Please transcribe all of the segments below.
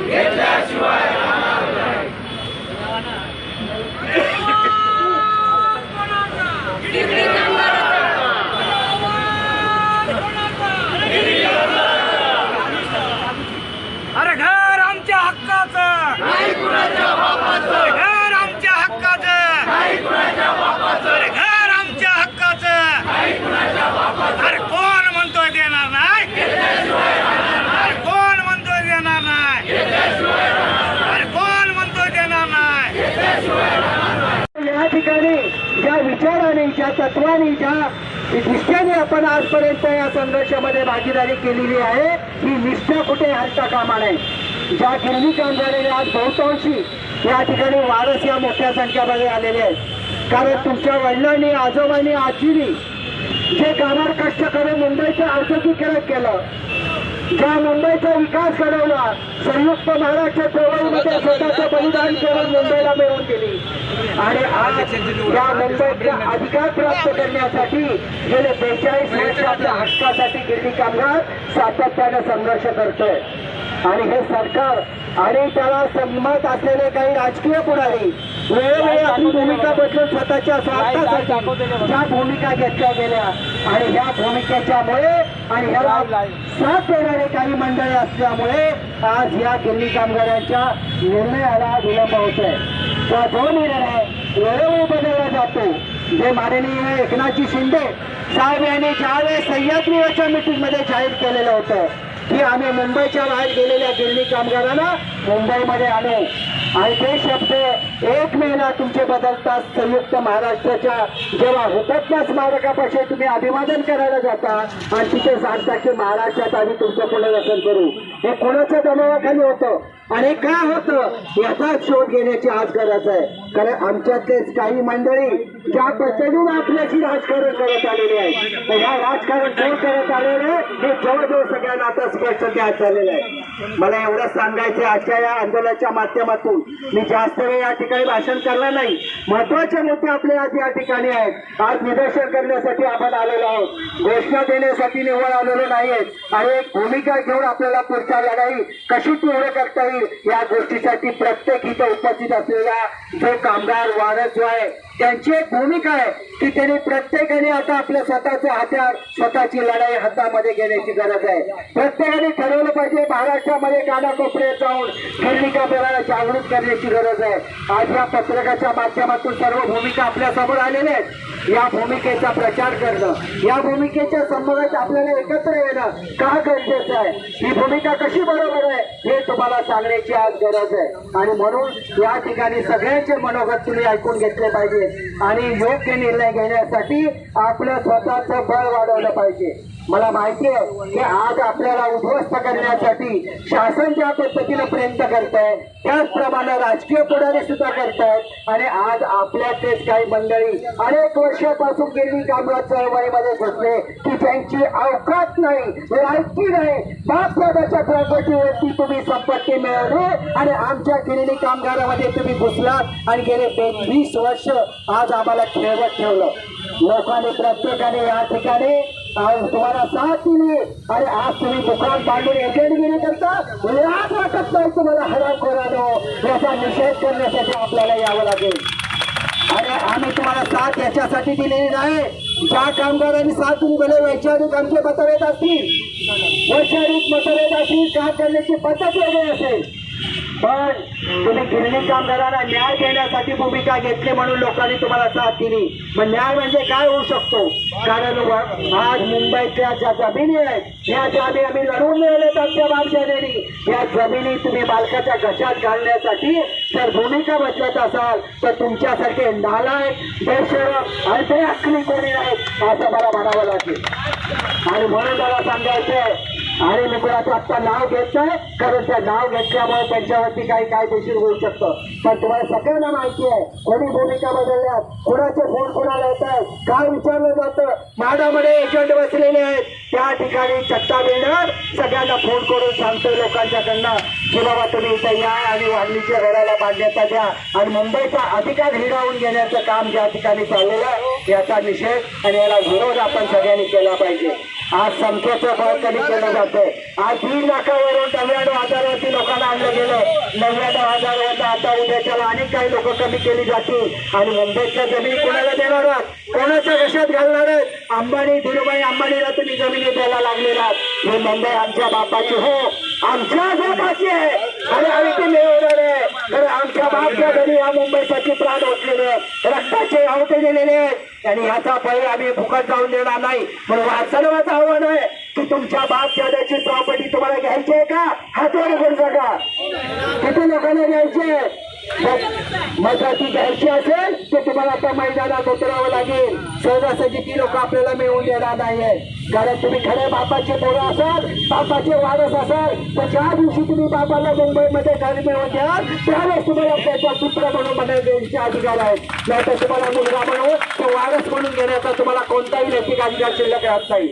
अरे घर आमच्या हक्काचं, घर आमच्या हक्काचं, अरे घर आमच्या हक्काचं. अरे कोण म्हणतोय देणार नाही, अरे कोण म्हणतोय देणार नाही, अरे कोण म्हणतोय देणार नाही. या ठिकाणी ज्या विचाराने, ज्या तत्वाने, ज्या निष्ठेने आपण आजपर्यंत या संघर्षामध्ये भागीदारी केलेली आहे, ही निष्ठा कुठे हरता कामा नये. ज्या गिरणी कामगारांनी आज बहुतांशी या ठिकाणी वारस या मोठ्या संख्येमध्ये आलेले आहेत. कारण तुमच्या वडिलांनी, आजोबांनी, आजीनी जे कामार कष्ट करून मुंबईचं औद्योगिकीकरण केलं, ज्या मुंबईचा विकास घडवला, संयुक्त महाराष्ट्र चळवळीमध्ये स्वतःचं बलिदान करून मुंबईला मिळवून दिली. आणि आज या मुंबईचा अधिकार प्राप्त करण्यासाठी गेले 42 वर्ष आपल्या हक्कासाठी गिरणी कामगार सातत्याने संघर्ष करतोय. आणि हे सरकार आणि त्याला संमत असलेले काही राजकीय पुढारी वेळोवेळी आपली भूमिका बदलून स्वतःच्या स्वार्थासाठी ज्या भूमिका घेतल्या गेल्या, आणि ह्या भूमिकेच्यामुळे आणि ह्याला साथ देणारे काही मंडळी असल्यामुळे आज या गिरणी कामगारांच्या निर्णयाला विलंब होत आहे. त्या जो निर्णय वेळोवेळी बदलला जातो, जे माननीय एकनाथजी शिंदे साहेब यांनी ज्यावेळेस सह्याद्रीच्या मीटिंगमध्ये जाहीर केलेलं होतं की आम्ही मुंबईच्या बाहेर गेलेल्या गिरणी कामगारांना मुंबईमध्ये आणू, आणि ते शब्द 1 मेला तुमचे बदलतात. संयुक्त महाराष्ट्राच्या जेव्हा हुतात्मा स्मारकापाशी तुम्ही अभिवादन करायला जाता आणि तिथे सांगता की महाराष्ट्रात आम्ही तुमचं पुनर्वसन करू, हे कोणाच्या दबावाखाली होतं आणि का होतं याचाच शोध घेण्याची आज गरज आहे. कारण आमच्यातलेच काही मंडळी ज्या पद्धतीने आपल्याशी राजकारण करत आलेले आहेत, ह्या राजकारण कोण करत आलेले हे जवळजवळ सगळ्यांना आता स्पष्ट द्यायचं झालेलं आहे. मला एवढंच सांगायचं, आजच्या या आंदोलनाच्या माध्यमातून मी जास्त वेळ या ठिकाणी भाषण करणार नाही. महत्वाचे मुद्दे आपले आज या ठिकाणी आहेत. आज निदर्शन करण्यासाठी आपण आलेलो आहोत, घोषणा देण्यासाठी निवड आलेलो नाहीयेत. आणि एक भूमिका घेऊन आपल्याला पुढच्या लढाई कशी तीव्र करता येईल या गोष्टीसाठी प्रत्येक इथं उपस्थित असलेला जो कामगार वारस जो आहे त्यांची एक भूमिका आहे की त्यांनी प्रत्येकाने आता आपलं स्वतःचं हत्यार, स्वतःची लढाई हातामध्ये घेण्याची गरज आहे. प्रत्येकाने ठरवलं पाहिजे महाराष्ट्रामध्ये कानाकोपऱ्यात जाऊन गिरणी कामगारांना जागृत करण्याची गरज आहे. आज या पत्रकाच्या माध्यमातून सर्व भूमिका आपल्या समोर आलेल्या आहेत. या भूमिकेचा प्रचार करणं, या भूमिकेच्या संबंधात आपल्याला एकत्र येणं का गरजेचं आहे, ही भूमिका कशी बरोबर आहे हे तुम्हाला सांगण्याची आज गरज आहे. आणि म्हणून या ठिकाणी सगळ्यांचे मनोगत तुम्ही ऐकून घेतले पाहिजे आणि योग्य निर्णय घेण्यासाठी आपलं स्वतःचं बळ वाढवलं पाहिजे. मला माहिती आहे की आज आपल्याला उद्ध्वस्त करण्यासाठी शासन ज्या पद्धतीनं प्रयत्न करत आहे त्याचप्रमाणे राजकीय पुढारी सुद्धा करतायत. आणि आज आपल्यातलेच काही मंडळी अनेक वर्षापासून गिरणी कामगार चळवळीमध्ये घुसले की ज्यांची अवकात नाही, लायकी नाही, बापदादाच्या प्रॉपर्टीवरती तुम्ही संपत्ती मिळवली आणि आमच्या गिरणी कामगारामध्ये तुम्ही घुसलात आणि गेले 20 वर्ष आज आम्हाला खेळवत ठेवलं. लोकांनी, प्रत्येकाने या ठिकाणी तुम्हाला साथ दिली आणि आज तुम्ही दुकान बांधून एजंटगिरी करता. लाज वाटत नाही तुम्हाला हरामखोरानो, याचा निषेध करण्यासाठी आपल्याला यावं लागेल. आणि आम्ही तुम्हाला साथ याच्यासाठी दिलेली नाही, ज्या कामगारांनी साथ दिली भले वैचारिक आमचे मतभेद असतील, वैचारिक मतभेद असतील, काम करण्याची पद्धत वेगळी असेल, पण तुम्ही गिरणी कामगारांना न्याय देण्यासाठी भूमिका घेतली म्हणून लोकांनी तुम्हाला साथ दिली. मग न्याय म्हणजे काय होऊ शकतो? कारण आज मुंबईतल्या ज्या जमिनी आहेत या जमिनी आम्ही लढवून मिळवल्यात आमच्या बापजानेनी, या जमिनी तुम्ही बालकाच्या घशात घालण्यासाठी जर भूमिका बदलत असाल तर तुमच्यासारखे नालायक, बेशरम आणि बेअक्कली कोणी नाहीत असं मला म्हणावं लागेल. आणि म्हणून मला सांगायचंय, आणि मी कोणाचं आत्ता नाव घेत नाही कारण त्या नाव घेतल्यामुळे त्यांच्यावरती काही कायदेशीर होऊ शकतं. पण तुम्हाला सगळ्यांना माहिती आहे कोणी भूमिका बदलल्यात, कोणाचे फोन कोणाला येत आहेत, काय विचारलं जातं. म्हाडामध्ये एजंट बसलेले आहेत, त्या ठिकाणी चट्टा बिल्डर सगळ्यांना फोन करून सांगतोय लोकांच्याकडनं की बाबा तुम्ही इथं या आणि वाढणीच्या घराला मान्यता द्या आणि मुंबईचा अधिकार हिरावून घेण्याचं काम ज्या ठिकाणी चाललेलं आहे याचा निषेध आणि याला विरोध आपण सगळ्यांनी केला पाहिजे. आज संख्येचं बळ कमी केलं जातंय. आज 1.5 लाखावरून 99,000वरती लोकांना आणलं गेलं. 99,000 होता, आता उद्याच्याला अनेक काही लोक कमी केली जातील आणि मुंबईच्या जमिनी कोणाला देणार आहात? कोणाच्या कशात घालणार आहेत? अंबानी, धीरूभाई अंबानीला तुम्ही जमिनी द्यायला लागलेला आहात. हे मुंबई आमच्या बापाची, हो आमच्या बापाची आहे आणि आम्ही ती मिळवणार आहे. तर आमच्या बापच्या घरी या मुंबईसाठी प्राण ओतलेले, रक्ताचे आवटे दिलेले आहेत आणि याचा फळ आम्ही फुकट जाऊन देणार नाही. म्हणून सर्वांचं आव्हान आहे की तुमच्या बाप दादाची प्रॉपर्टी तुम्हाला घ्यायची आहे का? हातवर घेऊन जागा. किती लोकांना घ्यायची आहे? मग ती घ्यायची असेल तर तुम्हाला आता मैदानात उतरावं लागेल. सहजासहजी ती लोक आपल्याला मिळवून देणार नाहीये. कारण तुम्ही खरे बापाचे पोरं असाल, बापाचे वारस असाल तर ज्या दिवशी तुम्ही बापाला मुंबईमध्ये घर मिळवून द्याल त्यावेळेस तुम्हाला त्याचा पुत्र म्हणून बनवण्याचे अधिकार आहेत. नाहीतर तुम्हाला मुलगा म्हणून तो वारस म्हणून घेण्याचा तुम्हाला कोणताही नैतिक अधिकार शिल्लक राहत नाही.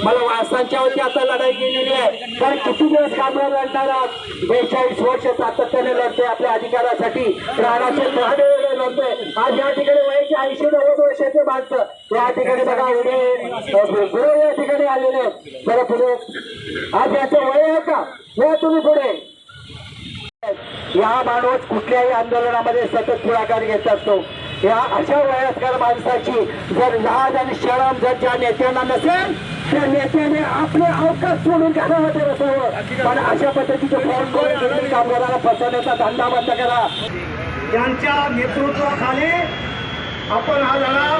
मला वारसांच्या वरती आता लढाई केलेली आहे. कारण किती दिवस कामगार लढणार आहात? 42 वर्ष सातत्याने लढतोय आपल्या अधिकारासाठी, प्राणाचे प्राण लढतोय. आज या ठिकाणी वयाचे 80-90 वर्षाचे माणसं या ठिकाणी बघा उभे या ठिकाणी आलेले. जरा पुढे आज याचं वय आहे का? हे तुम्ही पुढे या माणूस कुठल्याही आंदोलनामध्ये सतत पुढाकार घेत असतो. या अशा वयस्कर माणसाची जर लाज आणि शरम जर ज्या नेत्यांना नसेल त्या नेत्याने आपले अवकाश सोडून घरामध्ये बसावं. पण अशा पद्धतीचे फोन करून कामगाराला फसवण्याचा धंदा बंद करा. यांच्या नेतृत्वाखाली आपण हा लढा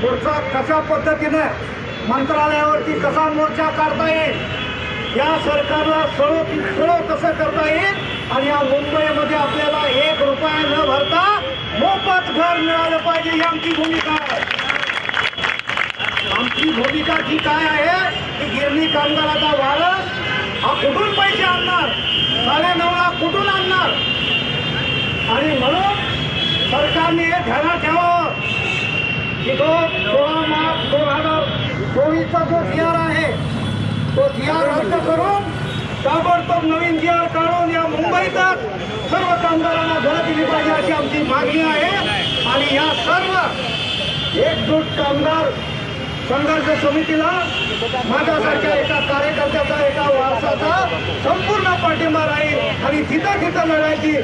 पुढचा कशा पद्धतीनं मंत्रालयावरती कसा मोर्चा काढता येईल, या सरकारला सरळ कसं करता येईल आणि या मुंबईमध्ये आपल्याला 1 रुपया न भरता मोफत घर मिळालं पाहिजे ही आमची भूमिका आहे. आमची भूमिका जी काय आहे की गिरणी कामगाराचा वारस हा कुठून पैसे आणणार? 9.5 लाख कुठून आणणार? आणि म्हणून सरकारने हे ध्यानात ठेवावं की तो 16 मार्च 2024चा जो GR आहे तो GR रद्द करून ताबडतोब नवीन GR काढून या मुंबईतच सर्व कामगारांना घरं दिली पाहिजे अशी आमची मागणी आहे. आणि या सर्व एकजूट कामगार संघर्ष समितीला माझ्यासारख्या एका कार्यकर्त्याचा, एका वारसाचा संपूर्ण पाठिंबा राहील आणि जिथं लढायची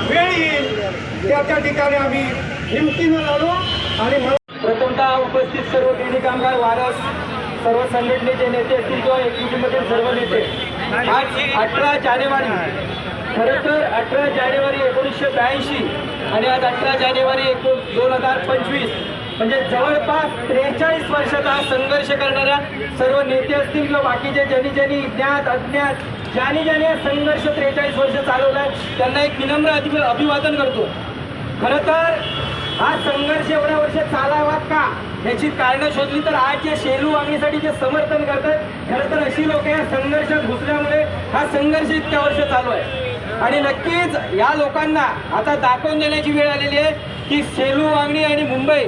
वेळ येईल त्या ठिकाणी आम्ही हिमतीनं लढू. आणि प्रथमतः उपस्थित सर्व गिरणी कामगार वारस, सर्व संघटनेचे नेते असतील किंवा एकजुटीमधील सर्व नेते, आज 18 जानेवारी, खरं तर 18 जानेवारी 1982 आणि आज 18 जानेवारी 2025 म्हणजे जवळपास 43 वर्षाचा हा संघर्ष करणाऱ्या सर्व नेते असतील किंवा बाकीचे ज्यांनी ज्ञात अज्ञात ज्याने या संघर्ष 43 वर्ष चालवलाय त्यांना एक विनम्र अभिवादन करतो. खरं तर हा संघर्ष एवढ्या वर्ष चालावा का याची कारणं शोधली तर आज या शेलू वागणीसाठी जे समर्थन करतात, खरं तर अशी लोक या संघर्षात घुसल्यामुळे हा संघर्ष इतक्या वर्ष चालू आहे. आणि नक्कीच या लोकांना आता दाखवून देण्याची वेळ आलेली आहे की शेलू वांगणी आणि मुंबई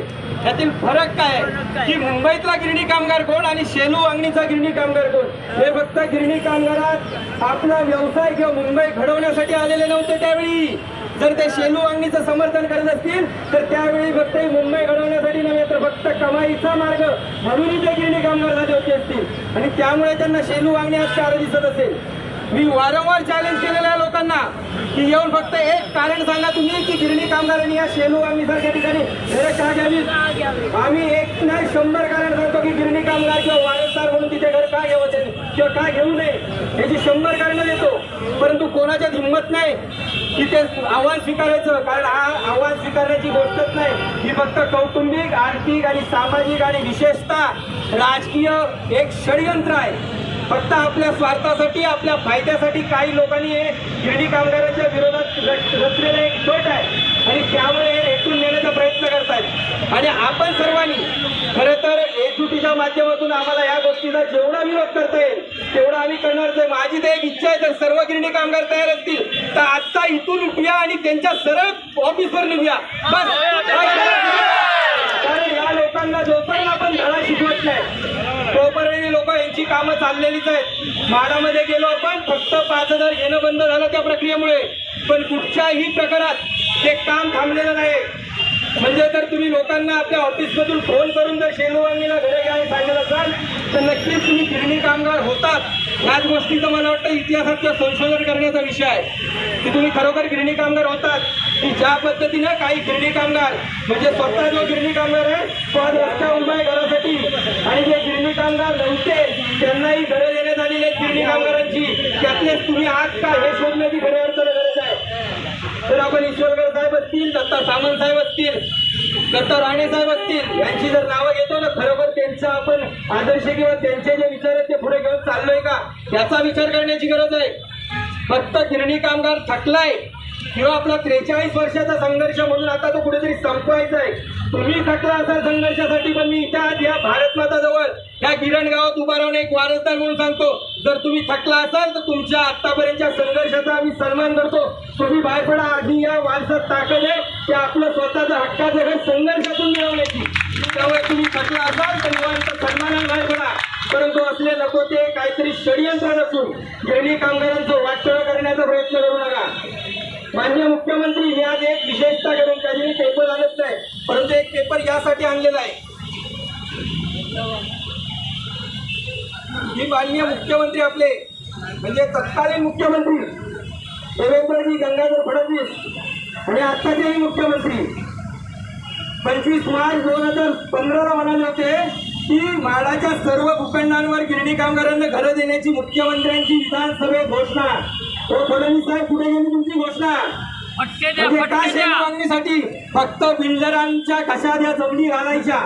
यातील फरक काय आहे, की मुंबईतला गिरणी कामगार कोण आणि शेलू वांगणीचा गिरणी कामगार कोण. हे फक्त गिरणी कामगारात आपला व्यवसाय किंवा मुंबई घडवण्यासाठी आलेले नव्हते. त्यावेळी जर ते शेलू वांगणीचं समर्थन करत असतील तर त्यावेळी फक्त मुंबई घडवण्यासाठी नव्हे तर फक्त कमाईचा मार्ग म्हणूनही ते गिरणी कामगार झाले होते असतील आणि त्यामुळे त्यांना शेलू वांगणी आज कारण दिसत असेल. मी वारंवार चॅलेंज केलेल्या लोकांना की येऊन फक्त एक कारण सांगा तुम्ही की गिरणी कामगारांनी या शेलू वांगणीसारख्या ठिकाणी घरं का घ्यावीत. आम्ही एक नाही 100 कारण सांगतो की गिरणी कामगार किंवा वारसदार म्हणून तिथे घर का घ्यावं त्यांनी किंवा का घेऊ नये याची 100 कारणं देतो. परंतु कोणाच्यात हिंमत नाही की ते आव्हान स्वीकारायचं. कारण हा आव्हान स्वीकारण्याची गोष्टच नाही, ही फक्त कौटुंबिक, आर्थिक आणि सामाजिक आणि विशेषतः राजकीय एक षडयंत्र आहे. फक्त आपल्या स्वार्थासाठी, आपल्या फायद्यासाठी काही लोकांनी हे गिरणी कामगारांच्या विरोधात रचलेलं एक गट आहे आणि त्यामुळे हे रेटून नेण्याचा प्रयत्न करतायत. आणि आपण सर्वांनी खरं तर एकजुटीच्या माध्यमातून आम्हाला या गोष्टीचा जेवढा विरोध करता येईल तेवढा आम्ही करणारच आहे. माझी तर एक इच्छा आहे, जर सर्व गिरणी कामगार तयार असतील तर आत्ता इथून उठूया आणि त्यांच्या सरळ ऑफिसवर निघूया बस. कारण या लोकांना जोपर्यंत आपण धडा शिकवत नाही तोपर्यंत लोक यांची कामं चाललेलीच आहेत. म्हाडामध्ये गेलो आपण, फक्त 5,000 घेणं बंद झालं त्या प्रक्रियेमुळे, पण कुठच्याही प्रकारात ते काम थांबलेलं नाही. म्हणजे जर तुम्ही लोकांना आपल्या ऑफिसमधून फोन करून जर शेलवांगीला घरे घ्यायला सांगत असाल तर नक्कीच तुम्ही गिरणी कामगार होतात. याच गोष्टीचं मला वाटतं इतिहासात किंवा संशोधन करण्याचा विषय आहे की तुम्ही खरोखर गिरणी कामगार होतात की ज्या पद्धतीनं काही गिरणी कामगार म्हणजे स्वतः जो गिरणी कामगार आहे तो आज रस्ता उभा आहे घरासाठी आणि जे गिरणी कामगार नव्हते त्यांनाही घरं देण्यात आलेली आहेत गिरणी कामगारांची. त्यातलेच तुम्ही आज का हे शोधण्याची खऱ्या अर्थानं गरज आहे. तर आपण ईश्वरकर साहेब असतील, दत्ता सामंत साहेब असतील, दत्ता राणे साहेब असतील यांची जर नावं घेतो ना खरोखर त्यांचा आपण आदर्श किंवा त्यांचे जे विचार आहेत ते पुढे घेऊन चाललोय का याचा विचार करण्याची गरज आहे. फक्त गिरणी कामगार थकलाय किंवा आपला 43 वर्षाचा संघर्ष म्हणून आता तो कुठेतरी संपवायचा आहे. तुम्ही थकला असाल संघर्षासाठी पण मी इथं आज या भारत माता जवळ या गिरण गावात उभा राहून एक वारसदार म्हणून सांगतो जर तुम्ही थकला असाल तर तुमच्या आतापर्यंतच्या संघर्षाचा आम्ही सन्मान करतो. तुम्ही बाहेर पडा. आधी या वारसात ताकद आहे ते आपलं स्वतःचं हक्काचं घर संघर्षातून मिळवण्याची. त्यामुळे तुम्ही थकला असाल तर निवांत सन्मानाने बाहेर पडा. परंतु असले नको ते काहीतरी षडयंत्र नसून गिरणी कामगारांचं वाटोळं करण्याचा प्रयत्न करू नका. माननीय मुख्यमंत्री मी आज एक विशेषता करून काही पेपर आणत नाही परंतु एक पेपर यासाठी आणलेला आहे की माननीय मुख्यमंत्री आपले म्हणजे तत्कालीन मुख्यमंत्री देवेंद्रजी गंगाधर फडणवीस आणि आत्ताचेही मुख्यमंत्री 25 मार्च 2015 म्हणाले होते की म्हाडाच्या सर्व भूखंडांवर गिरणी कामगारांना घरं देण्याची मुख्यमंत्र्यांची विधानसभेत घोषणा. तो फडणवीस साहेब कुठे गेली तुमची घोषणा? म्हणजे काय शेतमागणीसाठी फक्त बिल्डरांच्या कशात या जमिनी घालायच्या.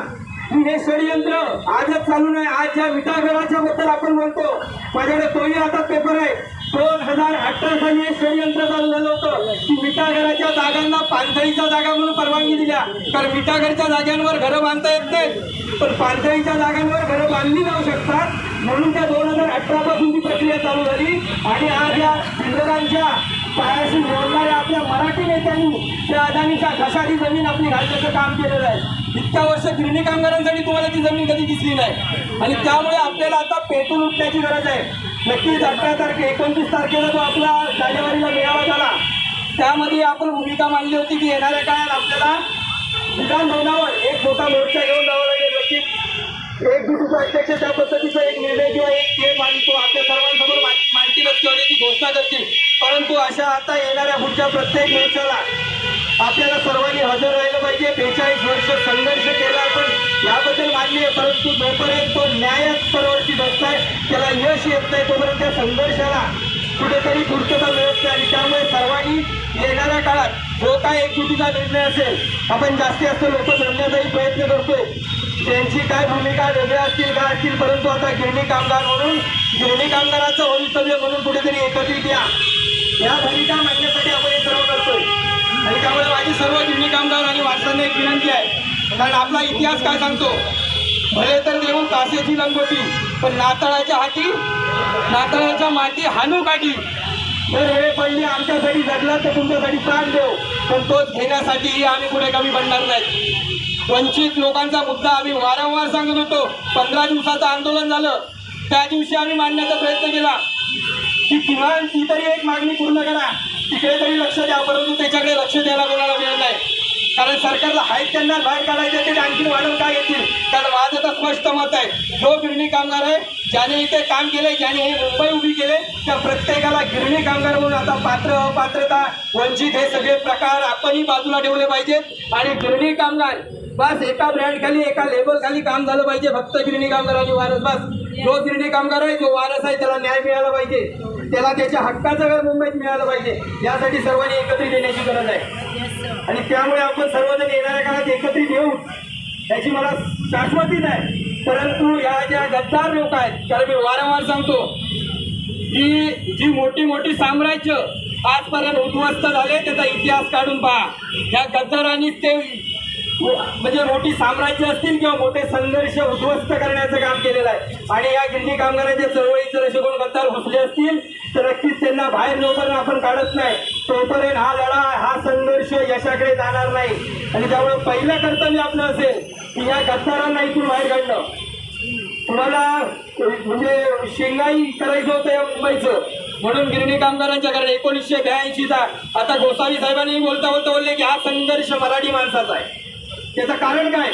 हे षडयंत्र आजच चालू नाही. आज ज्या विटाघराच्या बद्दल आपण बोलतो माझ्याकडे तोही आता पेपर आहे. 2018 साली एक षडयंत्र चालू झालं होतं की विटाघराच्या जागांना पाणथळीच्या जागा म्हणून परवानगी दिल्या कारण विटाघरच्या जागांवर घरं बांधता येत नाहीत पण पाणथळीच्या जागांवर घरं बांधली जाऊ शकतात म्हणून त्या 2018 पासून ती प्रक्रिया चालू झाली आणि आज या बिल्डरांच्या पायाशी जोडणाऱ्या आपल्या मराठी नेत्यांनी त्या अदानीच्या घशाची जमीन आपली घालण्याचं काम केलेलं आहे. इतक्या वर्ष गिरणी कामगारांसाठी तुम्हाला ती जमीन कधी दिसली नाही आणि त्यामुळे आपल्याला आता पेटून उठण्याची गरज आहे. नक्कीच 18 तारखे 29 तारखेला जो आपला जानेवारीला मेळावा झाला त्यामध्ये आपण भूमिका मांडली होती की येणाऱ्या काळात आपल्याला विधान भवनावर एक मोठा मोर्चा घेऊन जावं लागेल. नक्कीच एक दिवसाचा अध्यक्ष त्या पद्धतीचा एक निर्णय किंवा एक खेळ मांडतो आपल्या सर्वांसमोर मांडतीलच किंवा त्याची घोषणा करतील. परंतु अशा आता येणाऱ्या पुढच्या प्रत्येक मोर्चाला आपल्याला सर्वांनी हजर राहिलं पाहिजे. 42 वर्ष संघर्ष केला आपण याबद्दल मान्य आहे परंतु जोपर्यंत तो न्यायच सर्वांची बसत आहे त्याला यश येत नाही तोपर्यंत त्या संघर्षाला कुठेतरी पूर्तता मिळत नाही. आणि त्यामुळे सर्वांनी येणाऱ्या काळात जो काय एकजुटीचा निर्णय असेल आपण जास्तीत जास्त लोक जमण्याचाही प्रयत्न करतोय. त्यांची काय भूमिका वेगळ्या असतील काय असतील परंतु आता गिरणी कामगार म्हणून गिरणी कामगाराचं भवितव्य म्हणून कुठेतरी एकत्रित या भूमिका मांडण्यासाठी आपण हे सर्व करतोय. आणि त्यामुळे माझी सर्व गिरणी कामगार आणि वारसांना एक विनंती आहे कारण आपला इतिहास काय सांगतो भले तर देऊ कासेची लंगोटी पण नाताळाच्या माती हानू काठी. जर वेळ पडली आमच्यासाठी जगला तर तुमच्यासाठी प्राण देऊ पण तोच घेण्यासाठी आम्ही पुढे कमी पडणार नाही. वंचित लोकांचा मुद्दा आम्ही वारंवार सांगत होतो. 15 दिवसाचं आंदोलन झालं त्या दिवशी आम्ही मांडण्याचा प्रयत्न केला की किमान ती तरी एक मागणी पूर्ण करा तिकडे तरी लक्ष द्या परंतु त्याच्याकडे लक्ष द्यायला कोणाला मिळत नाही कारण सरकारला हाईट त्यांना बाहेर काढायचं ते आणखी वाढवून काय येतील. कारण माझं तर स्पष्ट मत आहे जो गिरणी कामगार आहे ज्याने इथे काम केले ज्याने हे मुंबई उभी केले त्या प्रत्येकाला गिरणी कामगार म्हणून आता पात्र अपात्रता वंचित हे सगळे प्रकार आपणही बाजूला ठेवले पाहिजेत. आणि गिरणी कामगार बस एका ब्रँड खाली एका लेबल खाली काम झालं पाहिजे. फक्त गिरणी कामगार आणि वारस बस जो गिरणी कामगार आहे जो वारस आहे त्याला न्याय मिळाला पाहिजे. त्याला त्याच्या हक्काचं घर मुंबईत मिळालं पाहिजे. यासाठी सर्वांनी एकत्रित येण्याची गरज आहे आणि त्यामुळे आपण सर्वजण येणाऱ्या काळात एकत्रित येऊ याची मला शाश्वती नाही. परंतु या ज्या गद्दार लोक आहेत कारण मी वारंवार सांगतो की जी मोठी मोठी साम्राज्य आजपर्यंत उद्ध्वस्त झाले त्याचा इतिहास काढून पहा. या गद्दारांनीच ते म्हणजे मोठी साम्राज्य असतील किंवा मोठे संघर्ष उद्ध्वस्त करण्याचं काम केलेलं आहे. आणि या गिरणी कामगारांच्या चळवळीत जर असे कोण गद्दार घुसले असतील तर नक्कीच त्यांना बाहेर जोपर्यंत आपण काढत नाही तोपर्यंत हा लढा हा संघर्ष यशाकडे जाणार नाही. आणि त्यामुळे पहिलं कर्तव्य आपलं असेल की या गद्दारांना इथून बाहेर काढणं. तुम्हाला म्हणजे शेंगाई करायचं होतं या मुंबईचं म्हणून गिरणी कामगारांच्या कारण 1982चा आता गोसावी साहेबांनी बोलता बोलले की हा संघर्ष मराठी माणसाचा आहे. त्याचं कारण काय?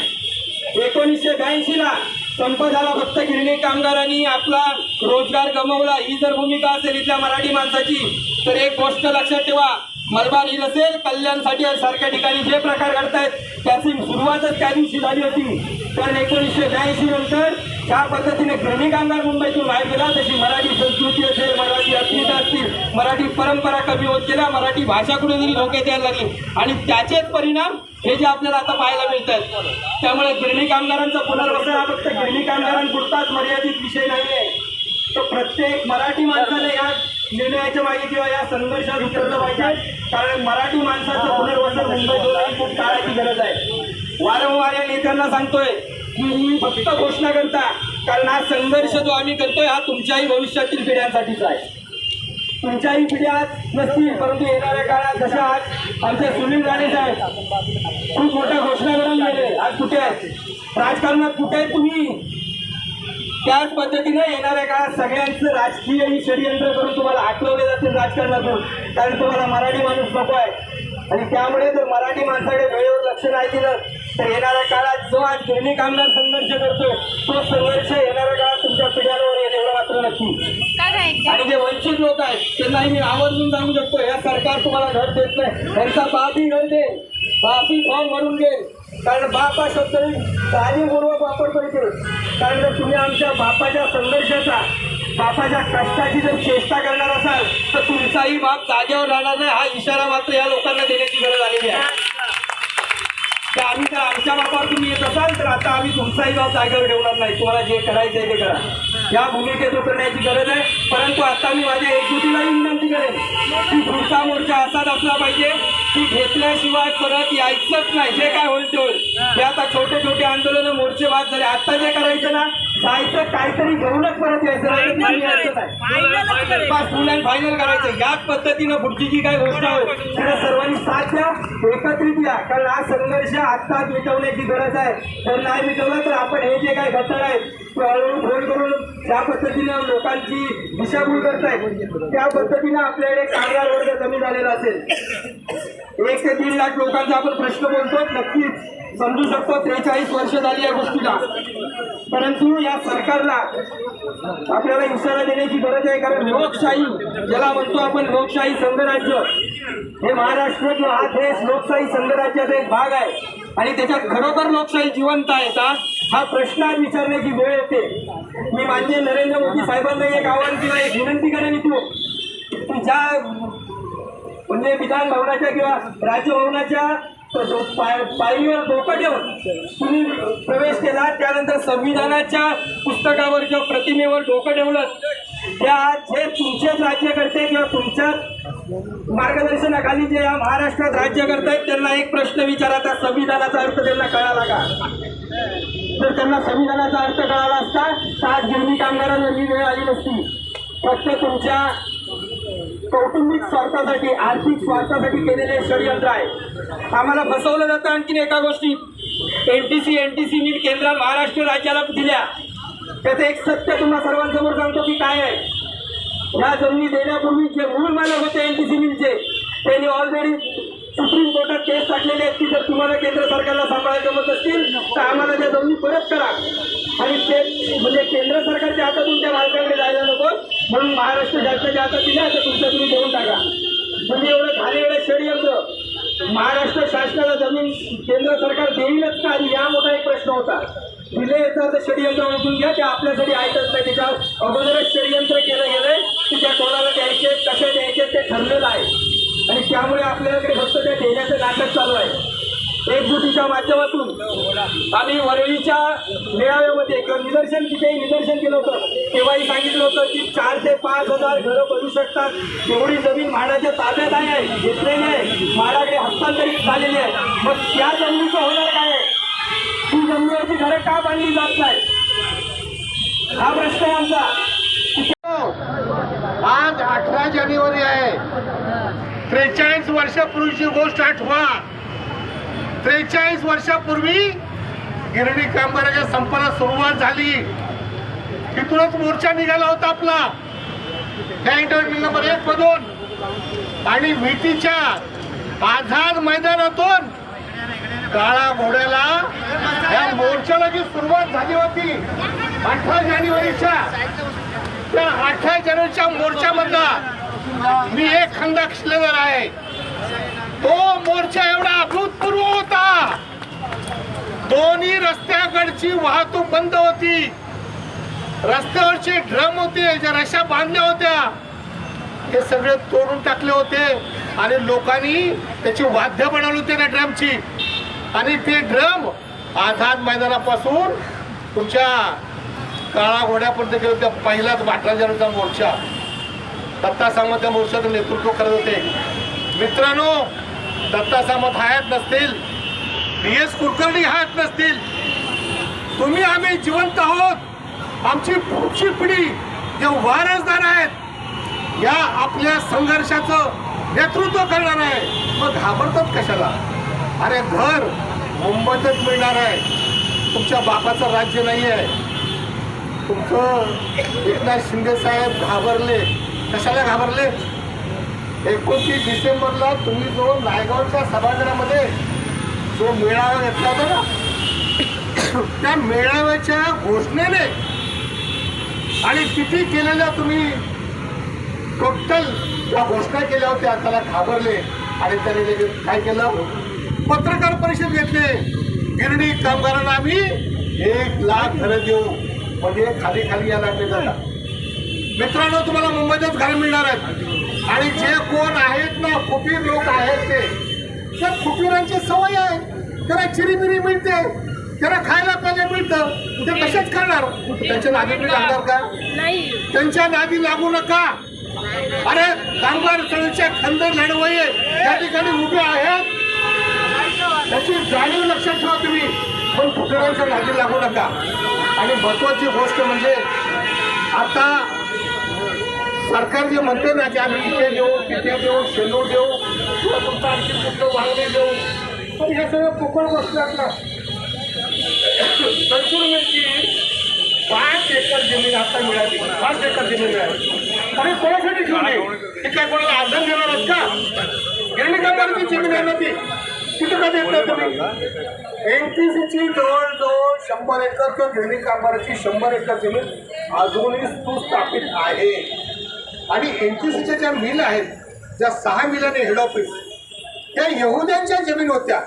1982 ला संप झाला, फक्त गिरणी कामगारांनी आपला रोजगार गमावला. ही जर भूमिका असेल इथल्या मराठी माणसाची, तर एक गोष्ट लक्षात ठेवा, मलबार हिल असेल, कल्याणसाठी सारख्या ठिकाणी जे प्रकार घडतायत त्याची सुरुवातच त्या दिवशी झाली होती. कारण 1982 नंतर ज्या पद्धतीने गिरणी कामगार मुंबईतून बाहेर गेला, तशी मराठी संस्कृती असेल, मराठी अस्मिता असतील, मराठी परंपरा कमी होत गेल्या, मराठी भाषा कुठेतरी धोक्यात यायला लागली आणि त्याचेच परिणाम हे जे आपल्याला आता पाहायला मिळत आहेत. त्यामुळे गिरणी कामगारांचा पुनर्वसन हा फक्त गिरणी कामगारांपुरताच मर्यादित विषय नाहीये. तो प्रत्येक मराठी माणसाने या निर्णयाच्या मागे किंवा या संघर्षात उतरलं पाहिजे. कारण मराठी माणसाचं पुनर्वसन मुंबईत होणं खूप काळाची गरज आहे. वारंवार या नेत्यांना सांगतोय की ही फक्त घोषणा करता, कारण हा संघर्ष जो आम्ही करतोय हा तुमच्याही भविष्यातील पिढ्यांसाठीचा आहे. तुमच्याही पिढ्या नसतील, परंतु येणाऱ्या काळात जशा आज आमचे सुनील राणे साहेब खूप मोठ्या घोषणा करून गेले, आज कुठे आहेत राजकारणात, कुठे आहेत तुम्ही? त्याच पद्धतीने येणाऱ्या काळात सगळ्यांचं राजकीय ही षडयंत्र करून तुम्हाला हटवले जातील राजकारणातून, कारण तुम्हाला मराठी माणूस नको आहे. आणि त्यामुळे जर मराठी माणसाकडे वेळेवर लक्ष नाही दिलं तर येणाऱ्या काळात जो आज गिरणी कामगार संघर्ष करतोय तो संघर्ष येणाऱ्या काळात तुमच्या पिढ्यांवर येईल, एवढं मात्र नक्की. आणि जे वंचित लोक आहेत त्यांनाही मी आवर्जून सांगू शकतो, या सरकार तुम्हाला घर देत नाही, त्यांचा बापही घर दे, बापही फॉर्म भरून घेईल. कारण बाप हा शब्द जाणीवपूर्वक वापरतो इथे. कारण जर तुम्ही आमच्या बापाच्या संघर्षाचा, बापाच्या कष्टाची जर चेष्टा करणार असाल तर तुमचाही बाप जागेवर राहणार नाही, हा इशारा मात्र या लोकांना देण्याची गरज आलेली आहे. तर आम्ही जर आमच्या बापावर तुम्ही येत असाल तर आता आम्ही तुमचाही बाप जागेवर ठेवणार नाही. तुम्हाला जे करायचं आहे ते करा, या भूमिकेत उतरण्याची गरज आहे. परंतु आता मी माझ्या एकजुटीलाही विनंती करेन की पुढचा मोर्चा असाच असला पाहिजे की घेतल्याशिवाय परत यायचंच नाही. जे काय होईल ते होईल. हे आता छोटे छोटे आंदोलन मोर्चे बाद झाले. आता जे करायचं ना, जायचं काहीतरी घेऊनच परत यायचं नाही, फुल अँड फायनल करायचं. याच पद्धतीनं पुढची जी काही घोषणा होईल त्याला सर्वांनी साथ द्या, एकत्रित या. कारण हा संघर्ष आत्ताच मिटवण्याची गरज आहे. तर नाही मिटवलं तर आपण हे जे काही घटना आहेत हळूहळू फोन करून त्या पद्धतीनं लोकांची दिशाभूल करतायत, त्या पद्धतीनं आपल्याकडे कामगार वर्ग कमी झालेला असेल. 1 ते 3 लाख लोकांचा आपण प्रश्न बोलतो, नक्कीच समजू शकतो. 43 वर्ष झाली या गोष्टीला. परंतु या सरकारला आपल्याला इशारा देण्याची गरज आहे. कारण लोकशाही ज्याला म्हणतो आपण, लोकशाही संघराज्य, हे महाराष्ट्र किंवा हा देश लोकशाही संघराज्याचा एक भाग आहे आणि त्याच्यात खरोखर लोकशाही जिवंत आहे का, हा प्रश्न आज विचारण्याची वेळ येते. मी माननीय नरेंद्र मोदी साहेबांना एक आव्हान किंवा एक विनंती करेन इथून की ज्या म्हणजे विधान भवनाच्या किंवा राजभवनाच्या पायरीवर डोकं ठेवून तुम्ही प्रवेश केला, त्यानंतर संविधानाच्या पुस्तकावर किंवा प्रतिमेवर डोकं ठेवलं, त्या जे तुमचेच राज्यकर्ते किंवा तुमच्या मार्गदर्शनाखाली जे या महाराष्ट्रात राज्य करतायत त्यांना एक प्रश्न विचारा, त्या संविधानाचा अर्थ त्यांना कळाला का? जर त्यांना संविधानाचा अर्थ कळाला असता तर आज गिरणी कामगारांवर ही वेळ आली नसती. फक्त तुमच्या कौटुंबिक स्वार्थासाठी, आर्थिक स्वार्थासाठी केलेले षडयंत्र आहे. आम्हाला फसवलं जातं. आणखीन एका गोष्टीत एनटीसी मिल केंद्रात महाराष्ट्र राज्याला दिल्या, त्याचं एक सत्य तुम्हाला सर्वांसमोर सांगतो की काय आहे. या जमिनी देण्यापूर्वी जे मूळ मालक होते एनटीसी मिलचे, त्यांनी ऑलरेडी सुप्रीम कोर्टात केस टाकलेली आहेत की जर तुम्हाला केंद्र सरकारला सांभाळायचं जमत असतील तर आम्हाला त्या जमिनी परत करा. आणि ते म्हणजे केंद्र सरकारच्या हातातून त्या मालकाकडे जायला नको म्हणून महाराष्ट्र शासनाच्या हातात दिल्या, तर तुमच्या तुम्ही देऊन टाका. म्हणजे एवढं झालेलं षडयंत्र. महाराष्ट्र शासनाला जमीन केंद्र सरकार देईलच का, आणि या मोठा एक प्रश्न होता. दिले याचा तर षडयंत्र ओळखून घ्या, ते आपल्यासाठी ऐकत नाही. त्याच्या अगोदरच षडयंत्र केलं गेलंय की त्या कोणाला द्यायचे, कशा द्यायचे ते ठरलेलं आहे. आणि त्यामुळे आपल्याकडे फक्त त्या देण्याचं नाटक चालू आहे. एकजुटीच्या माध्यमातून आम्ही वरळीच्या मेळाव्यामध्ये किंवा तिथेही निदर्शन केलं होतं. तेव्हाही सांगितलं होतं की 4 ते 5 हजार घरं बनू शकतात, एवढी जमीन म्हाडाच्या ताब्यात आहे, घेतलेली आहे, म्हाडाकडे हस्तांतरित झालेली आहे. मग त्या जमिनीचं होणार काय आहे? ती जमिनीवरची घरं का बांधली जात नाही, हा प्रश्न आहे आमचा. आज 18 जानेवारी आहे. 43 वर्षापूर्वीची गोष्ट आठवा. 43 वर्षापूर्वी गिरणी कामगाराच्या संपाला सुरुवात झाली. तिथूनच मोर्चा निघाला होता आपला कॅन्टोन्मेंट मिल नंबर 1 मधून आणि विटीच्या आझाद मैदानातून काळा घोड्याला या मोर्चाला जी सुरुवात झाली होती 18 जानेवारीच्या, त्या 18 जानेवारीच्या मोर्चामधला मी एक खंदा शिलेदार आहे. तो मोर्चा एवढा अभूतपूर्व होता. दोन्ही रस्त्याकडची वाहतूक बंद होती. रस्त्यावरचे ड्रम होते, ज्या रश्या बांधल्या होत्या हे सगळे तोडून टाकले होते आणि लोकांनी त्याची वाद्य बनवली होती त्या ड्रमची. आणि ते ड्रम आझाद मैदानापासून तुमच्या काळा घोड्यापर्यंत गेले होते. पहिलाच 18 जानेवारीचा मोर्चा. दत्ता सामंत त्या मोर्चाचं नेतृत्व करत होते. मित्रांनो, दत्ता सामंत हयात नसतील, DS कुलकर्णी हयात नसतील, तुम्ही आम्ही जिवंत आहोत. आमची पुढची पिढी जे वारसदार आहेत या आपल्या संघर्षाचं नेतृत्व करणार आहे, मग घाबरतात कशाला? अरे घर मुंबईतच मिळणार आहे. तुमच्या बापाचं राज्य नाही आहे. तुमचं एकनाथ शिंदे साहेब घाबरले. कशाला घाबरले? 29 डिसेंबरला तुम्ही जो नायगावच्या सभागृहामध्ये जो मेळावा घेतला होता ना, त्या मेळाव्याच्या घोषणेने आणि किती केलेल्या तुम्ही टोटल ज्या घोषणा केल्या होत्या त्याला घाबरले. आणि त्याने लगेच काय केलं? पत्रकार परिषद घेतले. गिरणी कामगारांना आम्ही 1 लाख घरं देऊ, म्हणजे खाली खाली या लागले जातात. मित्रांनो, तुम्हाला मुंबईतच घरं मिळणार आहेत. आणि जे कोण आहेत ना फुकीर लोक आहेत ते फुकीरांची सवय आहे. त्याला चिरीबिरी मिळते, त्याला खायला पाहिजे मिळतं, ते कशाच करणार? त्यांच्या नादी लागणार का? त्यांच्या नादी लागू नका. अरे कामगार चळवळीच्या खंदर लढवये त्या ठिकाणी उभे आहेत, त्याची जाणीव लक्षात ठेवा तुम्ही. पण फुकरांच्या नादी लागू नका. आणि महत्वाची गोष्ट म्हणजे आता सरकार जे म्हणते ना की आम्ही इथे देऊ, तिथे देऊ, शेलू देऊ किंवा तुमचं आणखी कुठलं वागणे देऊ, पण हे सगळं फुकट गोष्टी असणार. संतूरची 5 एकर जमीन आता मिळाली. 5 एकर जमीन मिळाली. आणि कोणासाठी ठेवली? ती काय कोणाला आधार देणार आहेत का? गिरणी कामगारांची जमीन आहे ना ती, तिथं का देत नाही तुम्ही? NTCची जवळजवळ 100 एकर किंवा गिरणी कामगाराची 100 एकर जमीन अजूनही सुस्थापित आहे. आणि NTCच्या ज्या मिल आहेत, ज्या 6 मिलांनी हेड ऑफिस, त्या यहुद्यांच्या जमीन होत्या.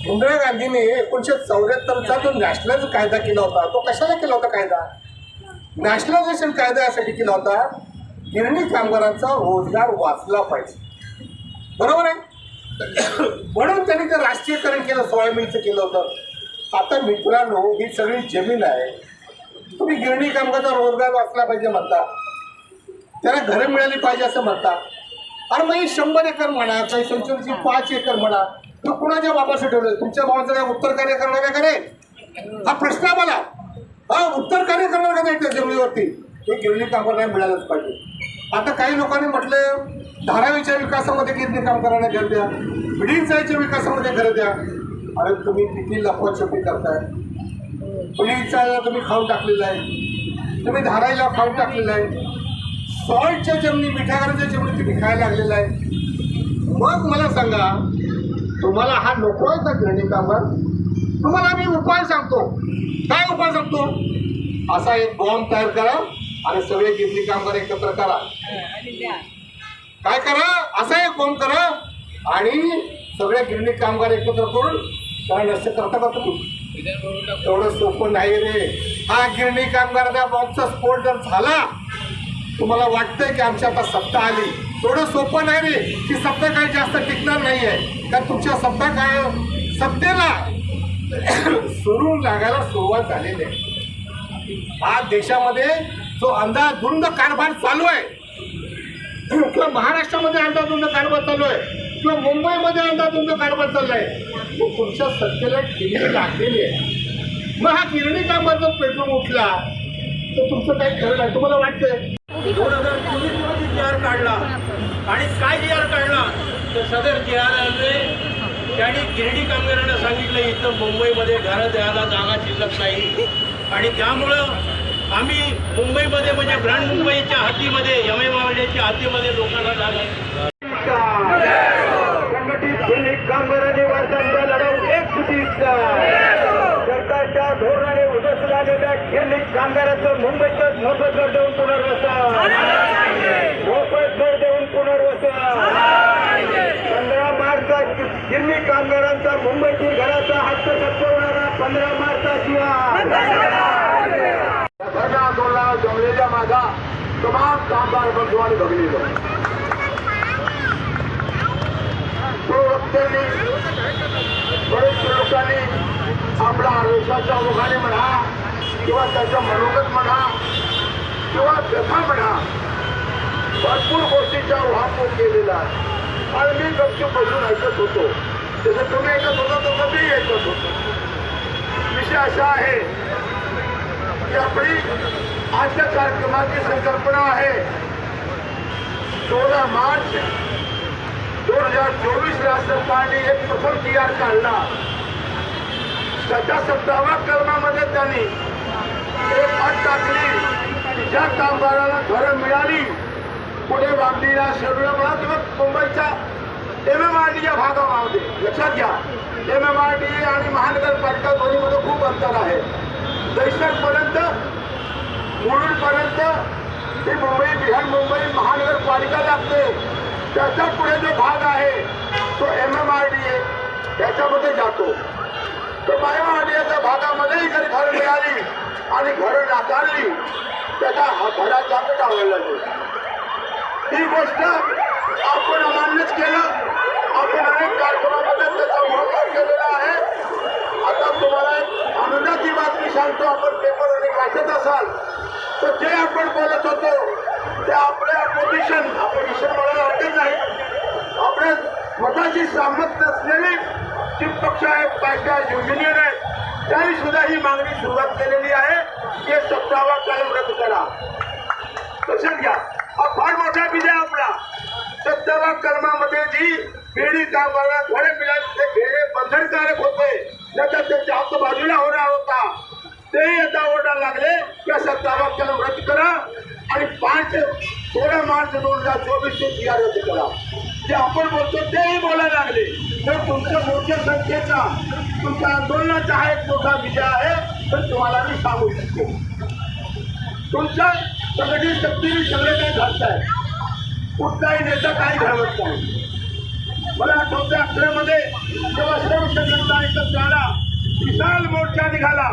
इंदिरा गांधीने 1974चा जो नॅशनल कायदा केला होता, तो कशाला केला होता कायदा? नॅशनलायझेशन कायदा यासाठी केला होता, गिरणी कामगारांचा रोजगार वाचला पाहिजे. बरोबर आहे? म्हणून त्यांनी ते राष्ट्रीयकरण केलं, 16 मिलचं केलं होतं. आता मित्रांनो, ही सगळी जमीन आहे, तुम्ही गिरणी कामगारांचा रोजगार वाचला पाहिजे म्हणता, त्याला घरं मिळाली पाहिजे असं म्हणता. अरे मग 100 एकर म्हणा, काही संचलची 5 एकर म्हणा, तो कुणाच्या बाबाचं ठेवलं? तुमच्या बाबाचं काय उत्तर कार्य करणार का रे? हा प्रश्न आहे मला. हा उत्तर कार्य करणार का नाही त्या जमिनीवरती? हे गिरणी कामगारांना मिळालंच पाहिजे. आता काही लोकांनी म्हटलं धारावीच्या विकासामध्ये गिरणी कामगारांना घर द्या, बिडींचाच्या विकासामध्ये घर द्या. अरे तुम्ही किती लपवाछपी करताय? बिडींचा तुम्ही खाऊन टाकलेला आहे, तुम्ही धारावीला खाऊन टाकलेला आहे, सॉल्टच्या जमिनी, मिठागराच्या जमिनी तुम्ही खायला लागलेला आहे. मग मला सांगा, तुम्हाला हा नको आहे का गिरणी कामगार? तुम्हाला मी उपाय सांगतो. काय उपाय सांगतो? असा एक बॉम्ब तयार करा आणि सगळे गिरणी कामगार एकत्र करा. काय करा? असा एक बॉम्ब करा आणि सगळे गिरणी कामगार एकत्र करून काय नष्ट करता का तुम्ही? तेवढं सोपं नाही रे. हा गिरणी कामगाराचा बॉम्बचा स्फोट जर झाला, तुम्हाला वाटतंय की आमची आता सत्ता आली, थोडं सोपं नाही रे. ती सत्ता काही जास्त टिकणार नाही आहे. कारण तुमच्या सत्ता काय सत्तेला सुरू लागायला सुरुवात झालेली आहे. आज देशामध्ये जो अंधाधुंद कारभार चालू आहे, किंवा महाराष्ट्रामध्ये अंधाधुंद कारभार चालू आहे, किंवा मुंबईमध्ये अंधाधुंद कारभार चालू आहे, तो तुमच्या सत्तेला टिकली लागलेली आहे. मग हा गिरणी कामगार जर पेट्रोल उठला तर तुमचं काही खरं नाही. तुम्हाला वाटतंय 2024 मध्ये GR काढला आणि काय GR काढला तर सदर GR त्यांनी गिरणी कामगारांना सांगितलं इथं मुंबईमध्ये घरं द्यायला जागा शिल्लक नाही. आणि त्यामुळं आम्ही मुंबईमध्ये म्हणजे ब्रँड मुंबईच्या हातीमध्ये, MIMच्या हातीमध्ये लोकांना जागा. संघटित गिरणी कामगारांनी वार्ता गिरणी कामगारांचं मुंबईतच मोफत घर देऊन पुनर्वसन, मोफत घर देऊन पुनर्वसन. 15 मार्चचा गिरणी कामगारांचा मुंबईतील घराचा हक्क सत्कारणारा 15 मार्चशिवाय धरणे आंदोलनाला जमलेल्या माझा तमाम कामगार बंधुआंनी बघलेलं प्रवक्त्यांनी बरेचशे लोकांनी आपला आयुष्याच्या ओघाने म्हणा किंवा त्याचं मनोगत म्हणा किंवा व्यथा म्हणा भरपूर गोष्टीचा उहापोह केलेला आहे. आणि मी गपचूप बसून ऐकत होतो. जसं तुम्ही ऐकत होता तसं मी ऐकत होतो. विषय असा आहे की आपली आजच्या कार्यक्रमाची संकल्पना आहे 16 मार्च 2024 ला सरकारने एक प्रथम TR काढला. त्याच्या 17व्या कलमामध्ये त्यांनी एक अट टाकली की ज्या कामगाराला घरं मिळाली पुढे वागणीला शेडूला म्हणा किंवा मुंबईच्या MMRD या भागामध्ये लक्षात घ्या MMRD आणि महानगरपालिका दोन्हीमध्ये खूप अंतर आहे. दहिसरपर्यंत मुलुंडपर्यंत ही मुंबई बृहन्मुंबई महानगरपालिका लागते. त्याच्या पुढे जो भाग आहे तो MMRD त्याच्यामध्ये जातो. तर MMRDच्या भागामध्येही जरी घरं मिळाली आणि घरं नाकारली त्याचा घराचा टाळला लागेल. ही गोष्ट आपण अमान्यच केलं. आपण अनेक कार्यक्रमामध्ये त्याचा वापर केलेला आहे. आता तुम्हाला एक आनंदाची बातमी सांगतो. आपण पेपर आणि वाचत असाल तर जे आपण बोलत होतो ते आपले अपोजिशन म्हणायला हरकत नाही. आपल्या मताशी सहमत नसलेली जी पक्ष आहेत काय युनियन आहे त्यांनी सुद्धा ही मागणी सुरुवात केलेली आहे की 17वा कलम रद्द करा. लक्षात घ्या हा फार मोठा विजय आपला. 17व्या कलमामध्ये जी बेडी कामगारांना घरे मिळाली ते घेणे बंधनकारक होते त्याच्यात त्यांच्या हक्क बाजूला होणार होता. तेही आता ओरडायला लागले की 17वा कलम रद्द करा आणि 16 मार्च 2024 चे TR रद्द करा. जे आपण बोलतो तेही बोलायला लागले. तर तुमच्या मोठ्या संख्येचा तुमच्या आंदोलनाचा हा एक मोठा विजय आहे. तर तुम्हाला मी सांगू शकतो तुमच्या संघटित शक्तीने सगळे काही घडताय. कुठलाही नेता काही घडवत नाही. मला आठवतं 11 जेव्हा सर्व संघटना एकत्र झाला विशाल मोर्चा निघाला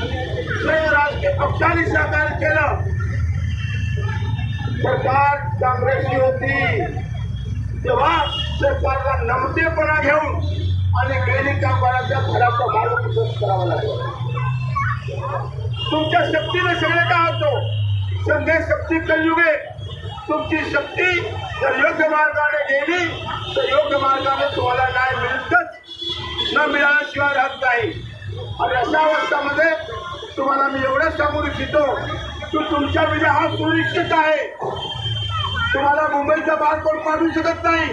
सर्व राजकीय पक्षांनी सहकार्य केलं. सरकार काँग्रेसची होती तेव्हा सरकारला नमतेपणा घेऊन आणि गिरणी कामगारांच्या घराचा मार्गदर्शन करावं लागलं. तुमच्या शक्तीने सगळे काय होतो. संघे शक्ती कलयुगे. तुमची शक्ती जर योग्य मार्गाने गेली तर योग्य मार्गाने तुम्हाला न्याय मिळतच न मिळाल्याशिवाय राहत नाही. आणि अशा अवस्थामध्ये तुम्हाला मी एवढंच सांगू इच्छितो की तुमचा विजय हा सुनिश्चित आहे. तुम्हाला मुंबईचा भाग कोण पाडू शकत नाही.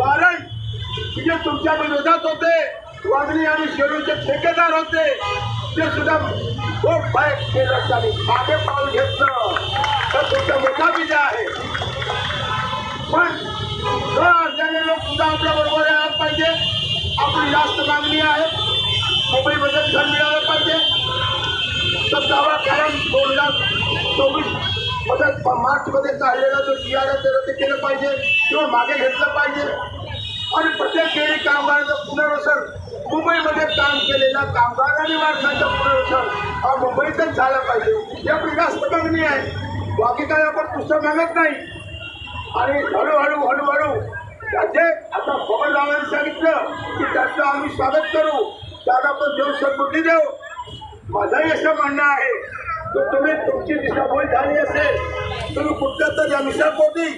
कारण जे तुमच्या विरोधात होते वागणी आणि शेडूचे ठेकेदार होते ते सुद्धा खूप भय केलं आणि मागे पाऊल घेतलं तर तुमचा मोठा विजय आहे. पण असलेले लोक सुद्धा आपल्या बरोबर यायला पाहिजे. आपली जास्त मागणी आहे. मुंबईमध्ये घर मिळालं पाहिजे. 17वा कलम 2024 मार्चमध्ये काढलेला जो TR ते रद्द केलं पाहिजे किंवा मागे घेतलं पाहिजे. आणि प्रत्येक गिरणी कामगारांचं पुनर्वसन मुंबईमध्ये काम केलेल्या कामगारांनी माणसांचं पुनर्वसन हा मुंबईतच झालं पाहिजे. ही आपली जास्त मागणी आहे. बाकी काय आपण पुस्तक मागत नाही. आणि हळूहळू त्याचे आता खबरदारांनी सांगितलं की त्याचं आम्ही स्वागत करू. त्याला आपण देऊ सद्बुद्धी देऊ. माझंही असं म्हणणं आहे की तुम्ही तुमची दिशाभूल झाली असेल तुम्ही कुठल्या तरी अमिषापोटी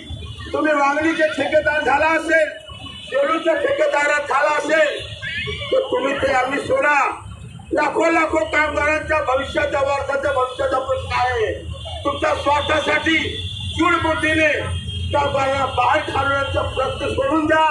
तुम्ही वांगणीचे ठेकेदार झाला असेल शेडूच्या ठेकेदारात झाला असेल तर तुम्ही ते आम्ही सोडा. लाखो कामगारांच्या भविष्याच्या वारसाच्या भविष्याचा प्रश्न आहे. तुमच्या स्वार्थासाठी चूडबुद्धीने कामगारांना बाहेर घालण्याचा प्रयत्न सोडून द्या.